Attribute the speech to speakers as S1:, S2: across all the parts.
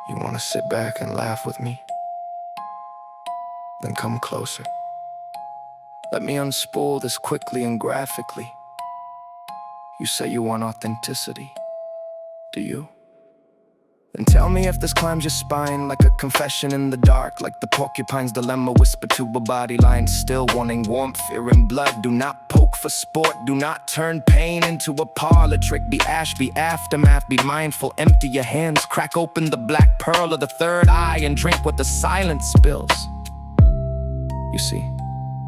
S1: You wanna sit back and laugh with me? Then come closer. Let me unspool this quickly and graphically. You say you want authenticity. Do you? Then tell me if this climbs your spine like a confession in the dark, like the porcupine's dilemma whispered to a body lying still, wanting warmth, fear, and blood. Do not poke for sport, do not turn pain into a parlor trick. Be ash, be aftermath, be mindful, empty your hands, crack open the black pearl of the third eye, and drink what the silence spills. You see,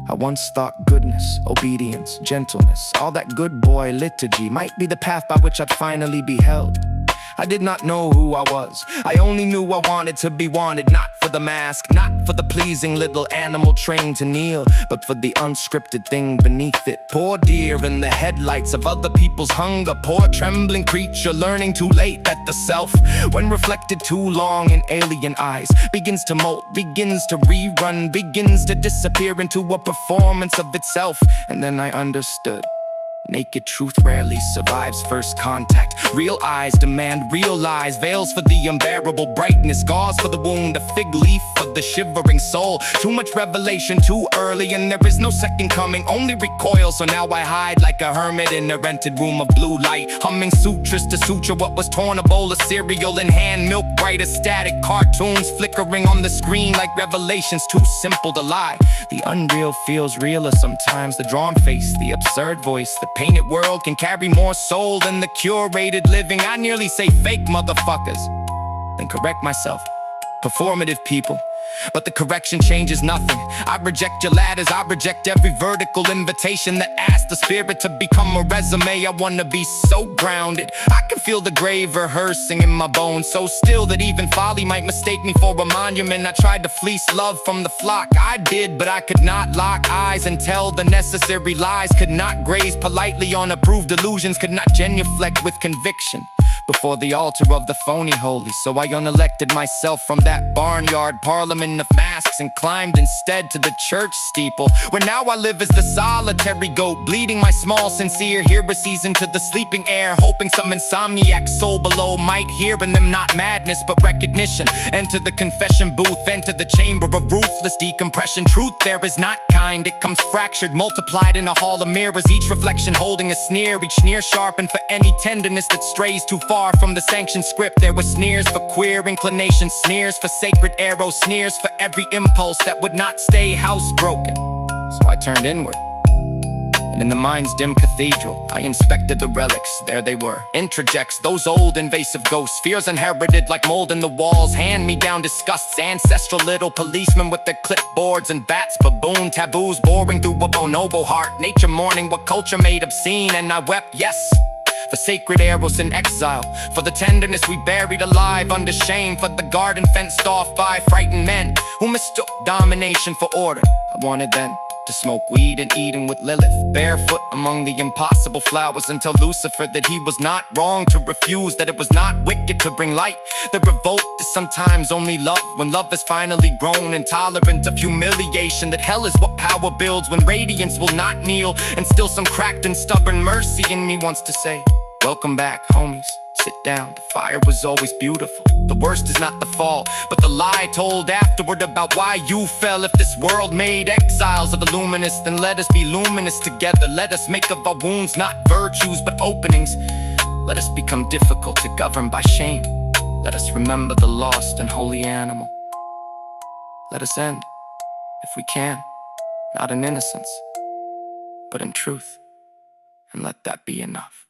S1: I once thought goodness, obedience, gentleness, all that good boy liturgy might be the path by which I'd finally be held. I did not know who I was. I only knew I wanted to be wanted, not for the mask, not for the pleasing little animal trained to kneel, but for the unscripted thing beneath it. Poor deer in the headlights of other people's hunger, poor trembling creature learning too late that the self, when reflected too long in alien eyes, begins to molt, begins to rerun, begins to disappear into a performance of itself. And then I understood. Naked truth rarely survives first contact. Real eyes demand real lies, veils for the unbearable brightness, gauze for the wound, a fig leaf for the shivering soul. Too much revelation too early, and there is no second coming, only recoil. So now I hide like a hermit in a rented room of blue light, humming sutras to suture what was torn, a bowl of cereal in hand, milk bright as static cartoons flickering on the screen like revelations too simple to lie. The unreal feels realer sometimes, the drawn face, the absurd voice, the painted world can carry more soul than the curated living. I nearly say fake motherfuckers, then correct myself. Performative people, but the correction changes nothing. I reject your ladders, I reject every vertical invitation that asks the spirit to become a resume. I wanna be so grounded, I can feel the grave rehearsing in my bones, so still that even folly might mistake me for a monument. I tried to fleece love from the flock, I did, but I could not lock eyes and tell the necessary lies. Could not graze politely on approved illusions, could not genuflect with conviction before the altar of the phony holy. So I unelected myself from that barnyard parliament of masks and climbed instead to the church steeple, where now I live as the solitary goat, bleeding my small sincere heresies into the sleeping air, hoping some insomniac soul below might hear in them not madness but recognition. Enter the confession booth, enter the chamber of ruthless decompression. Truth there is not kind, it comes fractured, multiplied in a hall of mirrors, each reflection holding a sneer, each sneer sharpened for any tenderness that strays too far from the sanctioned script. There were sneers for queer inclination, sneers for sacred arrows, sneers for every impulse that would not stay housebroken. So I turned inward, and in the mind's dim cathedral, I inspected the relics. There they were, introjects, those old invasive ghosts, fears inherited like mold in the walls, hand-me-down disgusts, ancestral little policemen with their clipboards and bats, baboon taboos boring through a bonobo heart, nature mourning what culture made obscene. And I wept, yes, for sacred arrows in exile, for the tenderness we buried alive under shame, for the garden fenced off by frightened men who mistook domination for order. I wanted then to smoke weed and eating with Lilith, barefoot among the impossible flowers, and tell Lucifer that he was not wrong to refuse, that it was not wicked to bring light. The revolt is sometimes only love, when love has finally grown intolerant of humiliation, that hell is what power builds when radiance will not kneel. And still some cracked and stubborn mercy in me wants to say, welcome back, homies. Sit down, the fire was always beautiful. The worst is not the fall, but the lie told afterward about why you fell. If this world made exiles of the luminous, then let us be luminous together. Let us make of our wounds not virtues but openings. Let us become difficult to govern by shame. Let us remember the lost and holy animal. Let us end, if we can, not in innocence, but in truth. And let that be enough.